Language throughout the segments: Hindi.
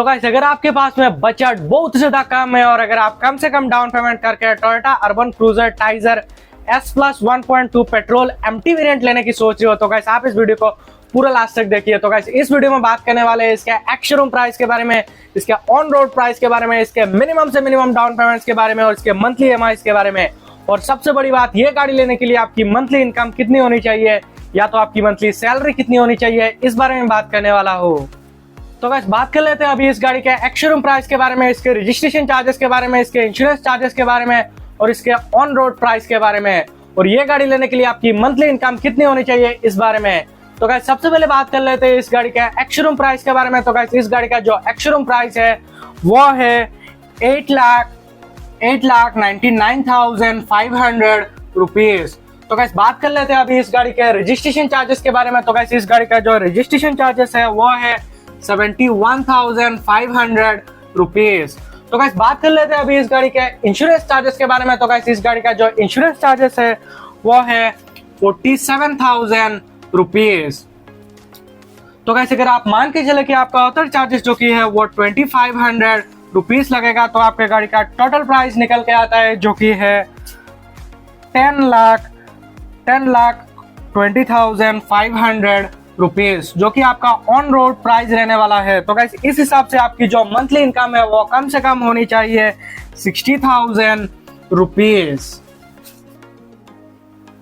तो गाइस अगर आपके पास में बजट बहुत ज्यादा कम है और अगर आप कम से कम डाउन पेमेंट करके Toyota Urban Cruiser Taisor S+ 1.2 petrol MT variant लेने की सोच रहे हो तो गाइस आप इस वीडियो को पूरा लास्ट तक देखिए। तो गाइस इस वीडियो में बात करने वाले हैं इसके एक्स-शोरूम प्राइस के बारे में, इसके ऑन रोड प्राइस के बारे में, इसके मिनिमम से मिनिमम डाउन पेमेंट्स के बारे में और इसके मंथली ईएमआईस के बारे में। और सबसे बड़ी बात, ये गाड़ी लेने के लिए आपकी मंथली इनकम कितनी होनी चाहिए या तो आपकी मंथली सैलरी कितनी होनी चाहिए, इस बारे में बात करने वाला हूँ। तो गाइस बात कर लेते हैं अभी इस गाड़ी के एक्स-शोरूम प्राइस के बारे में, इसके रजिस्ट्रेशन चार्जेस के बारे में, इसके इंश्योरेंस चार्जेस के बारे में और इसके ऑन रोड प्राइस के बारे में, और ये गाड़ी लेने के लिए आपकी मंथली इनकम कितनी होनी चाहिए इस बारे में। तो गाइस सबसे पहले बात कर लेते हैं इस गाड़ी का एक्स-शोरूम प्राइस के बारे में। तो गाइस इस गाड़ी का जो एक्स-शोरूम प्राइस है वो है 8,99,500 रुपीज। तो गाइस बात कर लेते हैं अभी इस गाड़ी के रजिस्ट्रेशन चार्जेस के बारे में। तो गाइस इस गाड़ी का जो रजिस्ट्रेशन चार्जेस है वो है 71,500 रुपीज। तो गाइस बात कर लेते हैं अभी इस गाड़ी के इंश्योरेंस चार्जेस के बारे में। तो गाइस इस गाड़ी का जो इंश्योरेंस चार्जेस है वो है 47,000 रुपीज। तो गाइस अगर आप मान के चले कि आपका ऑथर चार्जेस जो कि है वो 2500 रुपीज लगेगा तो आपके गाड़ी का टोटल प्राइस निकल के आता है जो कि है 10,20,500 रुपीज, जो कि आपका ऑन रोड प्राइस रहने वाला है। तो गाइस इस हिसाब से आपकी जो मंथली इनकम है वो कम से कम होनी चाहिए 60,000 रुपीज।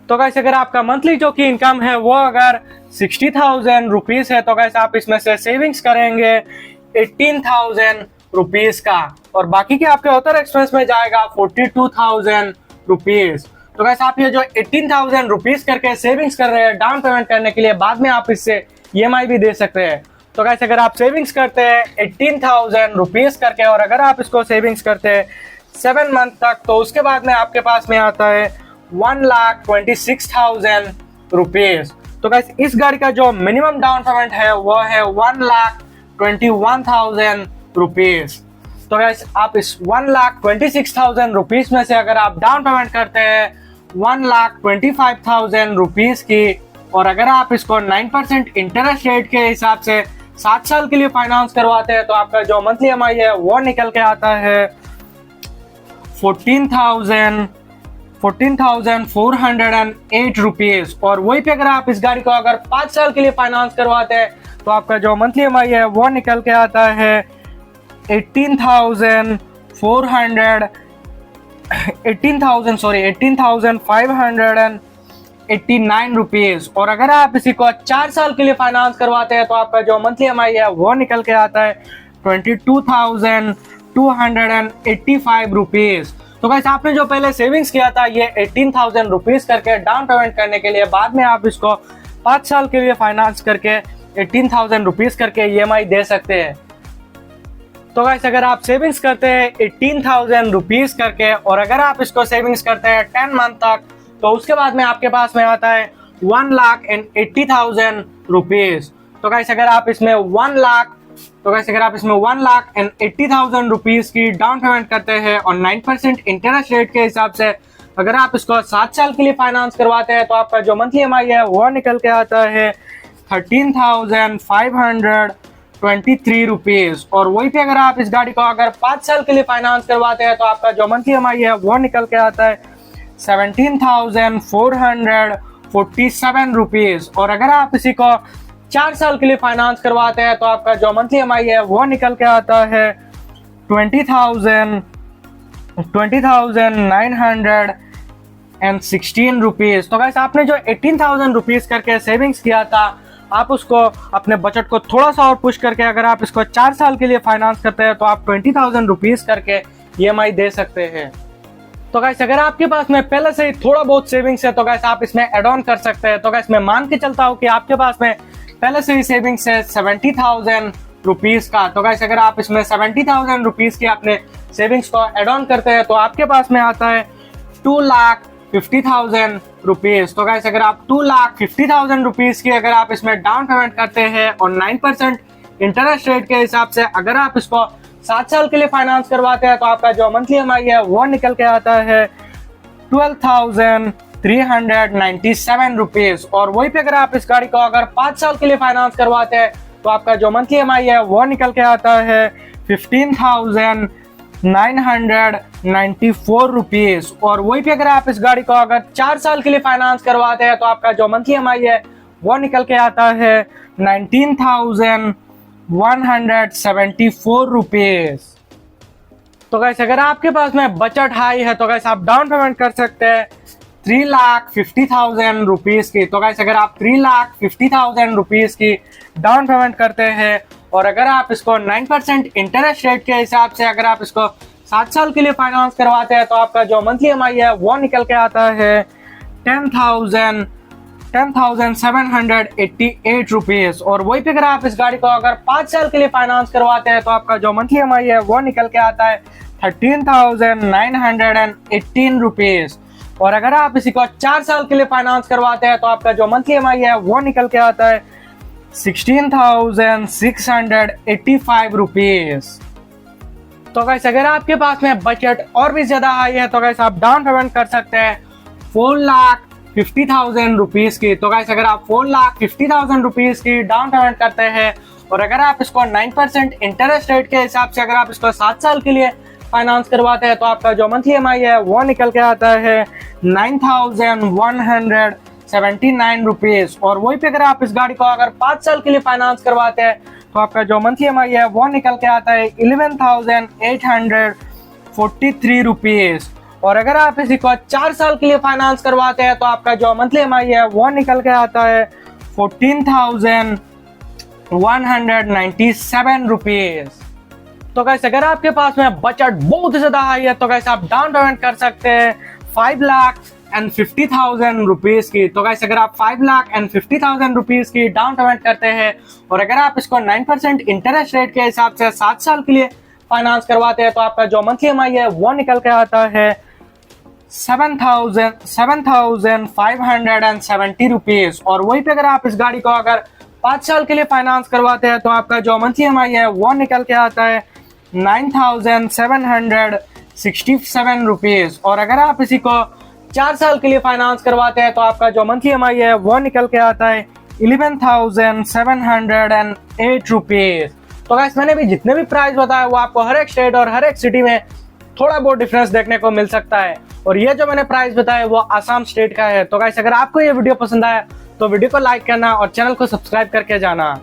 तो गाइस अगर आपका मंथली जो कि इनकम है वो अगर 60,000 रुपीज है तो गाइस आप इसमें से सेविंग्स करेंगे 18,000 रुपीज का और बाकी के आपके ऑथर एक्सपेंस में जाएगा 42,000 रुपीज। तो गाइस आप ये जो 18,000 रुपीज करके सेविंग्स कर रहे हैं डाउन पेमेंट करने के लिए, बाद में आप इससे ईएमआई भी दे सकते हैं। तो गाइस अगर आप सेविंग्स करते हैं 18,000 रुपीज करके और अगर आप इसको सेविंग्स करते हैं 7 मंथ तक तो उसके बाद में आपके पास में आता है 1,26,000 रुपीज। तो गाइस इस गाड़ी का जो मिनिमम डाउन पेमेंट है वो है 1,21,000 रुपीज। तो गाइस आप इस 1,26,000 रुपीज में से अगर आप डाउन पेमेंट करते हैं 1,25,000 रुपीज की और अगर आप इसको 9% इंटरेस्ट रेट के हिसाब से 7 साल के लिए फाइनेंस करवाते हैं तो आपका जो मंथली ईएमआई है वो निकल के आता है 14,408 रुपीज। और वही पे अगर आप इस गाड़ी को अगर 5 साल के लिए फाइनेंस करवाते हैं तो आपका जो मंथली ईएमआई है वो निकल के आता है 18,589 रुपीज। और अगर आप इसी को 4 साल के लिए फाइनेंस करवाते हैं तो आपका जो मंथली ईएमआई है वो निकल के आता है 22,285 रुपीज। तो गाइस आपने जो पहले सेविंग्स किया था ये 18,000 रुपीज करके डाउन पेमेंट करने के लिए, बाद में आप इसको 5 साल के लिए फाइनेंस करके 18,000 रुपीज करके ईएमआई दे सकते हैं। तो गाइस अगर आप सेविंग्स करते हैं 18,000 रुपीज करके और अगर आप इसको सेविंग्स करते हैं 10 मंथ तक तो उसके बाद में आपके पास में आता है 1,80,000 रुपीज। तो गाइस अगर आप इसमें 1,80,000 रुपीज की डाउन पेमेंट करते हैं और 9% इंटरेस्ट रेट के हिसाब से अगर आप इसको 7 साल के लिए फाइनेंस करवाते हैं तो आपका जो मंथली ईएमआई है वो निकल के आता है 13,523 रुपीज। और वही पे अगर आप इस गाड़ी को अगर 5 साल के लिए फाइनेंस करवाते हैं तो आपका जो मंथली ईएमआई है वो निकल के आता है 17,447 रुपीज। और अगर आप इसी को 4 साल के लिए फाइनेंस करवाते हैं तो आपका जो मंथली ईएमआई है वो निकल के आता है 20,916 रुपीज। तो गाइस आपने जो 18,000 रुपीज करके सेविंग्स किया था आप उसको अपने बजट को थोड़ा सा और पुश करके अगर आप इसको 4 साल के लिए फाइनेंस करते हैं तो आप 20,000 रुपीज करके ईएमआई दे सकते हैं। तो गाइस अगर आपके पास में पहले से ही थोड़ा बहुत सेविंग्स है तो गाइस आप इसमें ऐड ऑन कर सकते हैं। तो गाइस मैं मान के चलता हूँ कि आपके पास में पहले से ही सेविंग्स है 70,000 रुपीज का। तो गाइस अगर आप इसमें 70,000 रुपीज की अपने सेविंग्स को ऐड ऑन करते हैं तो आपके पास में आता है 2,50,000 रुपीज। तो गाइस अगर आप 2,50,000 रुपीज की अगर आप इसमें डाउन पेमेंट करते हैं और 9% इंटरेस्ट रेट के हिसाब से अगर आप इसको 7 साल के लिए फाइनेंस करवाते हैं तो आपका जो मंथली ईएमआई है वो निकल के आता है 12,397 रुपीज। और वही पे अगर आप इस गाड़ी को अगर 5 साल के लिए फाइनेंस करवाते हैं तो आपका जो मंथली EMI है वो निकल के आता है 15,994 रुपीज। और वही पे अगर आप इस गाड़ी को अगर 4 साल के लिए फाइनेंस करवाते हैं तो आपका जो मंथली EMI है वो निकल के आता है 19,174 रुपीज। तो गाइस अगर आपके पास में बजट हाई है तो गाइस आप डाउन पेमेंट कर सकते हैं 3,50,000 रुपीज की। तो गाइस अगर आप 3,50,000 रुपीज की डाउन पेमेंट करते हैं और अगर आप इसको 9% इंटरेस्ट रेट के हिसाब से अगर आप इसको 7 साल के लिए फाइनेंस करवाते हैं तो आपका जो मंथली EMI है वो निकल के आता है 10,788 रुपीज। और वही पे अगर आप इस गाड़ी को अगर 5 साल के लिए फाइनेंस करवाते हैं तो आपका जो मंथली EMI है वो निकल के आता है 13,918 रुपीज। और अगर आप इसी को 4 साल के लिए फाइनेंस करवाते हैं तो आपका जो मंथली EMI है वो निकल के आता है 16,685 रुपीज। तो गाइस अगर आपके पास में बजट और भी ज्यादा हाई है तो गाइस आप डाउन पेमेंट कर सकते हैं 4,50,000 रुपीज की। तो गाइस अगर आप 4,50,000 रुपीज की डाउन पेमेंट करते हैं और अगर आप इसको 9% इंटरेस्ट रेट के हिसाब से अगर आप इसको 7 साल के लिए फाइनेंस करवाते हैं तो आपका जो मंथली EMI है वो निकल के आता है 9,179 रुपीज। और वही पे अगर आप इस गाड़ी को अगर 5 साल के लिए फाइनेंस करवाते हैं तो आपका जो मंथली EMI है वो निकल के आता है 11,843 रुपीज। और अगर आप इसी को 4 साल के लिए फाइनेंस करवाते हैं तो आपका जो मंथली EMI है वो निकल के आता है 14,197 रुपीज। तो गाइस अगर आपके पास में बजट बहुत ज्यादा हाई है तो गाइस आप डाउन पेमेंट कर सकते हैं 5,50,000 रुपीज की। तो गाइस अगर आप 5,50,000 रुपीज की डाउन पेमेंट करते हैं और अगर आप इसको 9% इंटरेस्ट रेट के हिसाब से 7 साल के लिए फाइनेंस करवाते हैं तो आपका जो मंथली EMI है वो निकल के आता है 7,570 रुपीज। और वही पे अगर आप इस गाड़ी को अगर 5 साल के लिए फाइनेंस करवाते हैं तो आपका जो मंथली EMI है वो निकल के आता है 9,767 रुपीज। और अगर आप इसी को 4 साल के लिए फाइनेंस करवाते हैं तो आपका जो मंथली EMI है वो निकल के आता है 11,708 रुपीज। तो गाइस मैंने भी जितने भी प्राइस बताया वो आपको हर एक स्टेट और हर एक सिटी में थोड़ा बहुत डिफरेंस देखने को मिल सकता है। और ये जो मैंने प्राइस बताया वो आसाम स्टेट का है। तो गाइस अगर आपको ये वीडियो पसंद आया तो वीडियो को लाइक करना और चैनल को सब्सक्राइब करके जाना।